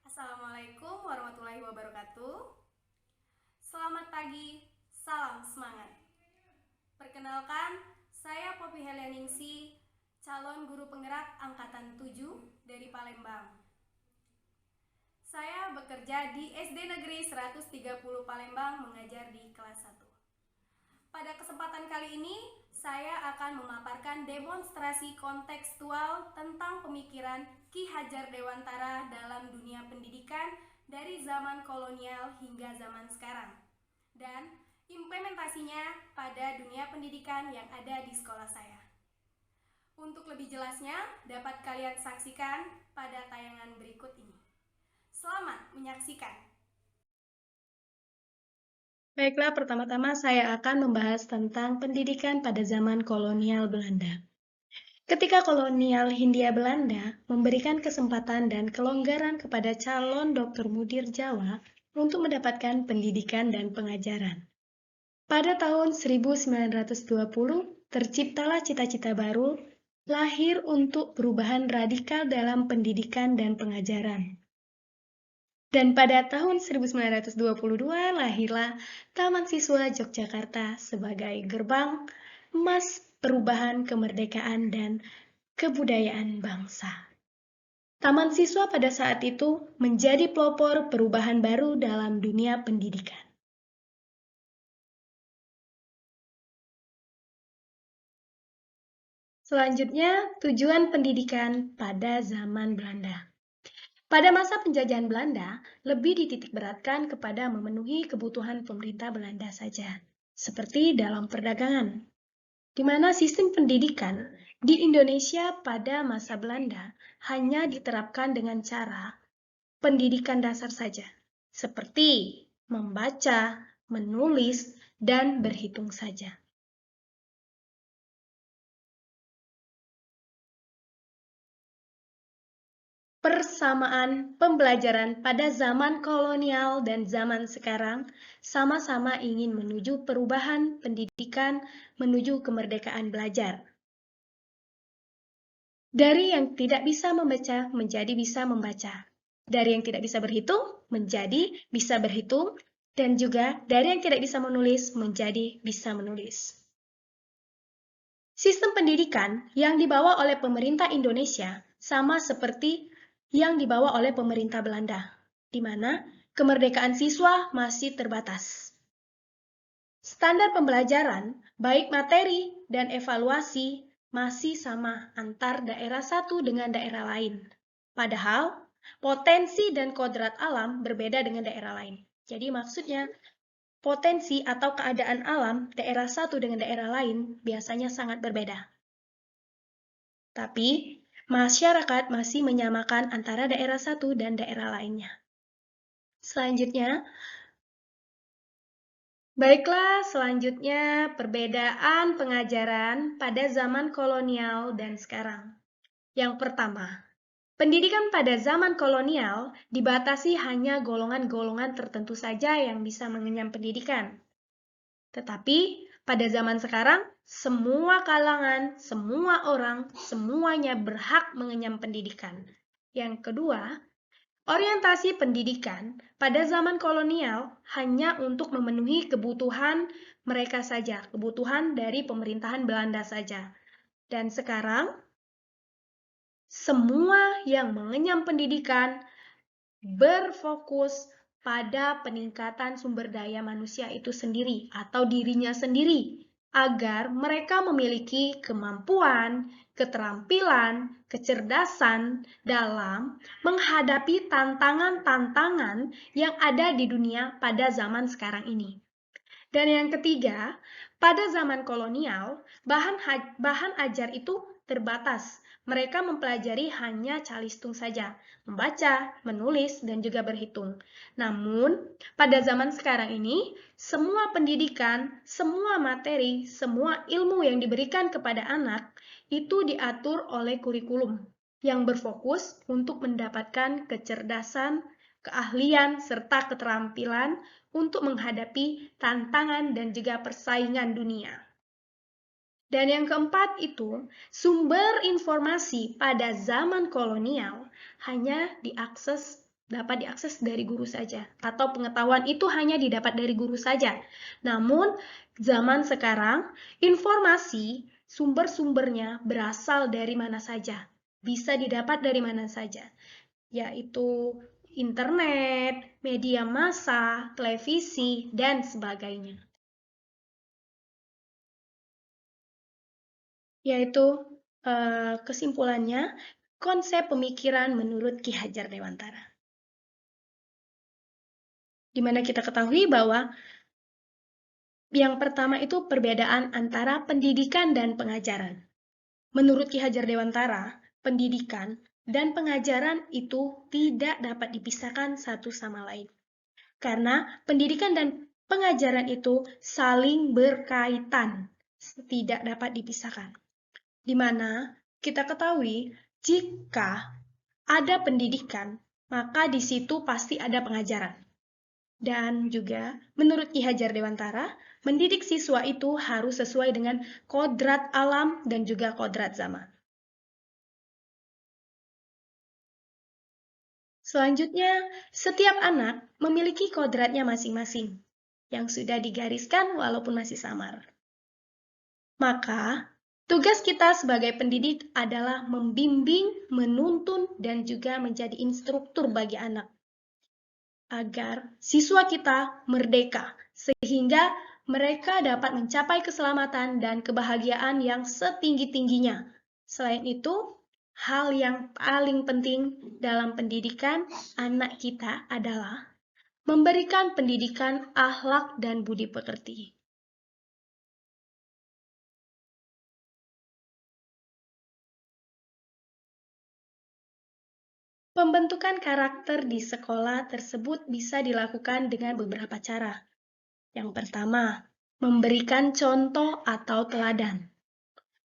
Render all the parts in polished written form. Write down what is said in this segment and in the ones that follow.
Assalamualaikum warahmatullahi wabarakatuh. Selamat pagi, salam semangat. Perkenalkan, saya Poppy Helianingsi, calon guru penggerak angkatan 7 dari Palembang. Saya bekerja di SD Negeri 130 Palembang mengajar di kelas 1. Pada kesempatan kali ini, saya akan memaparkan demonstrasi kontekstual tentang pemikiran Ki Hajar Dewantara dalam dunia pendidikan dari zaman kolonial hingga zaman sekarang, dan implementasinya pada dunia pendidikan yang ada di sekolah saya. Untuk lebih jelasnya, dapat kalian saksikan pada tayangan berikut ini. Selamat menyaksikan. Baiklah, pertama-tama saya akan membahas tentang pendidikan pada zaman kolonial Belanda. Ketika kolonial Hindia Belanda memberikan kesempatan dan kelonggaran kepada calon dokter mudir Jawa untuk mendapatkan pendidikan dan pengajaran. Pada tahun 1920, terciptalah cita-cita baru, lahir untuk perubahan radikal dalam pendidikan dan pengajaran. Dan pada tahun 1922 lahirlah Taman Siswa Yogyakarta sebagai gerbang emas perubahan kemerdekaan dan kebudayaan bangsa. Taman Siswa pada saat itu menjadi pelopor perubahan baru dalam dunia pendidikan. Selanjutnya, tujuan pendidikan pada zaman Belanda. Pada masa penjajahan Belanda, lebih dititikberatkan kepada memenuhi kebutuhan pemerintah Belanda saja, seperti dalam perdagangan, di mana sistem pendidikan di Indonesia pada masa Belanda hanya diterapkan dengan cara pendidikan dasar saja, seperti membaca, menulis, dan berhitung saja. Persamaan pembelajaran pada zaman kolonial dan zaman sekarang sama-sama ingin menuju perubahan pendidikan menuju kemerdekaan belajar. Dari yang tidak bisa membaca menjadi bisa membaca. Dari yang tidak bisa berhitung menjadi bisa berhitung, dan juga dari yang tidak bisa menulis menjadi bisa menulis. Sistem pendidikan yang dibawa oleh pemerintah Indonesia sama seperti yang dibawa oleh pemerintah Belanda, di mana kemerdekaan siswa masih terbatas. Standar pembelajaran, baik materi dan evaluasi, masih sama antar daerah satu dengan daerah lain. Padahal, potensi dan kodrat alam berbeda dengan daerah lain. Jadi maksudnya, potensi atau keadaan alam daerah satu dengan daerah lain biasanya sangat berbeda. Tapi, masyarakat masih menyamakan antara daerah satu dan daerah lainnya. Selanjutnya, selanjutnya perbedaan pengajaran pada zaman kolonial dan sekarang. Yang pertama, pendidikan pada zaman kolonial dibatasi hanya golongan-golongan tertentu saja yang bisa mengenyam pendidikan. Tetapi pada zaman sekarang, semua kalangan, semua orang, semuanya berhak mengenyam pendidikan. Yang kedua, orientasi pendidikan pada zaman kolonial hanya untuk memenuhi kebutuhan mereka saja, kebutuhan dari pemerintahan Belanda saja. Dan sekarang, semua yang mengenyam pendidikan berfokus pada peningkatan sumber daya manusia itu sendiri atau dirinya sendiri, agar mereka memiliki kemampuan, keterampilan, kecerdasan dalam menghadapi tantangan-tantangan yang ada di dunia pada zaman sekarang ini. Dan yang ketiga, pada zaman kolonial, bahan ajar itu terbatas. Mereka mempelajari hanya calistung saja, membaca, menulis, dan juga berhitung. Namun, pada zaman sekarang ini, semua pendidikan, semua materi, semua ilmu yang diberikan kepada anak itu diatur oleh kurikulum yang berfokus untuk mendapatkan kecerdasan, keahlian, serta keterampilan untuk menghadapi tantangan dan juga persaingan dunia. Dan yang keempat itu, sumber informasi pada zaman kolonial hanya diakses dapat diakses dari guru saja, atau pengetahuan itu hanya didapat dari guru saja. Namun, zaman sekarang, informasi sumber-sumbernya berasal dari mana saja, bisa didapat dari mana saja, yaitu internet, media massa, televisi, dan sebagainya. Yaitu kesimpulannya, konsep pemikiran menurut Ki Hajar Dewantara. Di mana kita ketahui bahwa yang pertama itu perbedaan antara pendidikan dan pengajaran. Menurut Ki Hajar Dewantara, pendidikan dan pengajaran itu tidak dapat dipisahkan satu sama lain. Karena pendidikan dan pengajaran itu saling berkaitan, tidak dapat dipisahkan. Di mana kita ketahui jika ada pendidikan, maka di situ pasti ada pengajaran. Dan juga menurut Ki Hajar Dewantara, mendidik siswa itu harus sesuai dengan kodrat alam dan juga kodrat zaman. Selanjutnya, setiap anak memiliki kodratnya masing-masing yang sudah digariskan walaupun masih samar. Maka, tugas kita sebagai pendidik adalah membimbing, menuntun, dan juga menjadi instruktur bagi anak. Agar siswa kita merdeka, sehingga mereka dapat mencapai keselamatan dan kebahagiaan yang setinggi-tingginya. Selain itu, hal yang paling penting dalam pendidikan anak kita adalah memberikan pendidikan akhlak dan budi pekerti. Pembentukan karakter di sekolah tersebut bisa dilakukan dengan beberapa cara. Yang pertama, memberikan contoh atau teladan.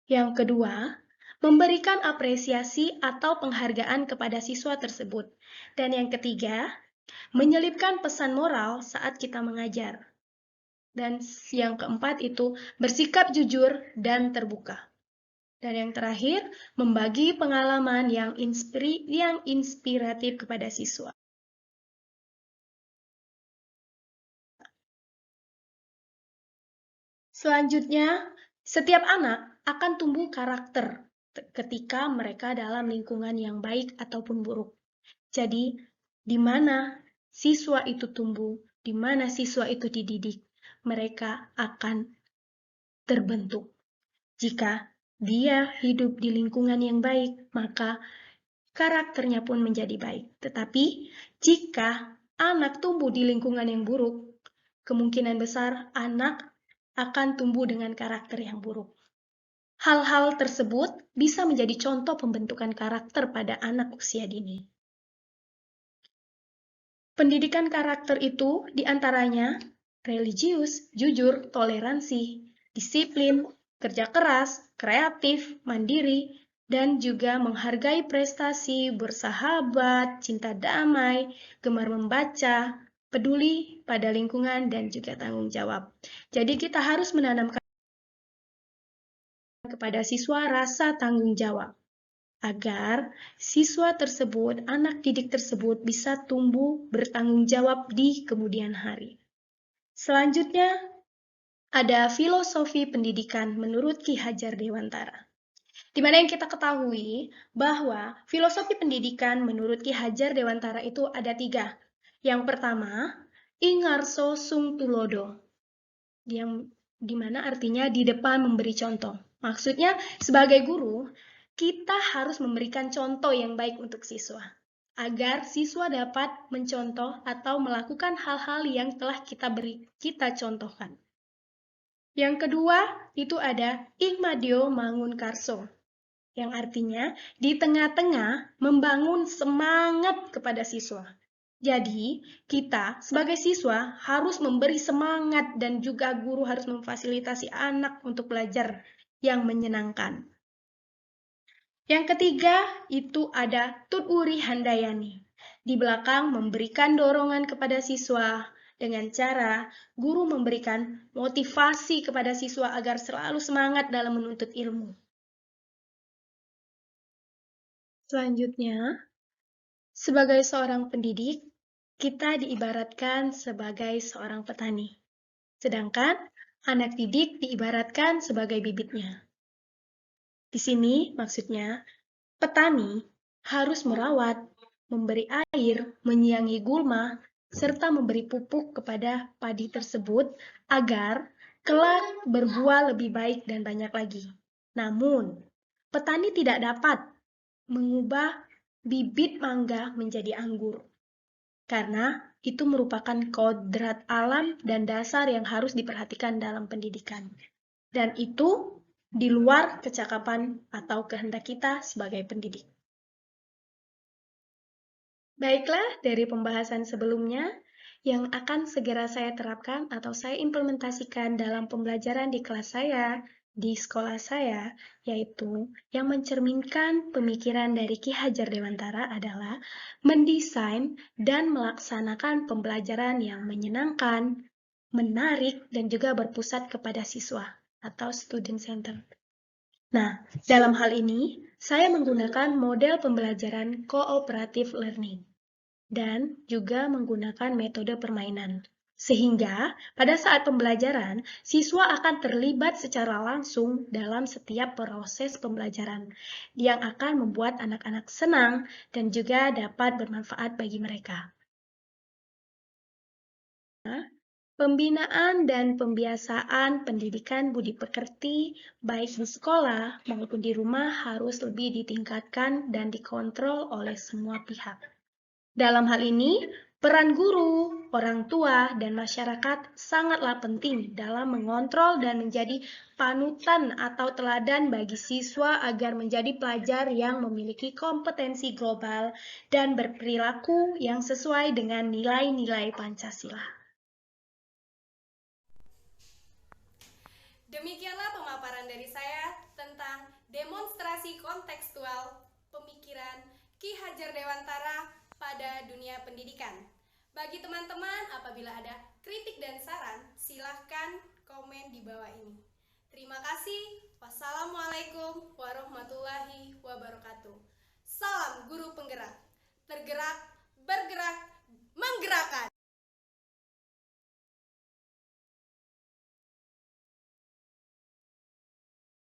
Yang kedua, memberikan apresiasi atau penghargaan kepada siswa tersebut. Dan yang ketiga, menyelipkan pesan moral saat kita mengajar. Dan yang keempat itu bersikap jujur dan terbuka. Dan yang terakhir, membagi pengalaman yang inspiratif kepada siswa. Selanjutnya, setiap anak akan tumbuh karakter ketika mereka dalam lingkungan yang baik ataupun buruk. Jadi, di mana siswa itu tumbuh, di mana siswa itu dididik, mereka akan terbentuk. Jika dia hidup di lingkungan yang baik, maka karakternya pun menjadi baik. Tetapi, jika anak tumbuh di lingkungan yang buruk, kemungkinan besar anak akan tumbuh dengan karakter yang buruk. Hal-hal tersebut bisa menjadi contoh pembentukan karakter pada anak usia dini. Pendidikan karakter itu diantaranya religius, jujur, toleransi, disiplin, kerja keras, kreatif, mandiri, dan juga menghargai prestasi, bersahabat, cinta damai, gemar membaca, peduli pada lingkungan, dan juga tanggung jawab. Jadi kita harus menanamkan kepada siswa rasa tanggung jawab, agar siswa tersebut, anak didik tersebut bisa tumbuh bertanggung jawab di kemudian hari. Selanjutnya, ada filosofi pendidikan menurut Ki Hajar Dewantara. Di mana yang kita ketahui bahwa filosofi pendidikan menurut Ki Hajar Dewantara itu ada 3. Yang pertama, Ingarso Sung Tulodo, yang dimana artinya di depan memberi contoh. Maksudnya, sebagai guru, kita harus memberikan contoh yang baik untuk siswa, agar siswa dapat mencontoh atau melakukan hal-hal yang telah kita contohkan. Yang kedua, itu ada Ingmadio Mangunkarso, yang artinya di tengah-tengah membangun semangat kepada siswa. Jadi, kita sebagai siswa harus memberi semangat dan juga guru harus memfasilitasi anak untuk belajar yang menyenangkan. Yang ketiga, itu ada Tun Uri Handayani. Di belakang memberikan dorongan kepada siswa dengan cara guru memberikan motivasi kepada siswa agar selalu semangat dalam menuntut ilmu. Selanjutnya, Sebagai seorang pendidik, kita diibaratkan sebagai seorang petani. Sedangkan anak didik diibaratkan sebagai bibitnya. Di sini maksudnya, petani harus merawat, memberi air, menyiangi gulma, serta memberi pupuk kepada padi tersebut agar kelak berbuah lebih baik dan banyak lagi. Namun, petani tidak dapat mengubah bibit mangga menjadi anggur, karena itu merupakan kodrat alam dan dasar yang harus diperhatikan dalam pendidikan. Dan itu di luar kecakapan atau kehendak kita sebagai pendidik. Baiklah, dari pembahasan sebelumnya, yang akan segera saya terapkan atau saya implementasikan dalam pembelajaran di kelas saya, di sekolah saya, yaitu yang mencerminkan pemikiran dari Ki Hajar Dewantara adalah mendesain dan melaksanakan pembelajaran yang menyenangkan, menarik, dan juga berpusat kepada siswa atau student center. Nah, dalam hal ini, saya menggunakan model pembelajaran cooperative learning dan juga menggunakan metode permainan. Sehingga pada saat pembelajaran, siswa akan terlibat secara langsung dalam setiap proses pembelajaran yang akan membuat anak-anak senang dan juga dapat bermanfaat bagi mereka. Pembinaan dan pembiasaan pendidikan budi pekerti baik di sekolah maupun di rumah harus lebih ditingkatkan dan dikontrol oleh semua pihak. Dalam hal ini, peran guru, orang tua, dan masyarakat sangatlah penting dalam mengontrol dan menjadi panutan atau teladan bagi siswa agar menjadi pelajar yang memiliki kompetensi global dan berperilaku yang sesuai dengan nilai-nilai Pancasila. Demikianlah pemaparan dari saya tentang demonstrasi kontekstual pemikiran Ki Hajar Dewantara pada dunia pendidikan. Bagi teman-teman, apabila ada kritik dan saran, silahkan komen di bawah ini. Terima kasih. Wassalamualaikum warahmatullahi wabarakatuh. Salam guru penggerak. Tergerak, bergerak, menggerakkan.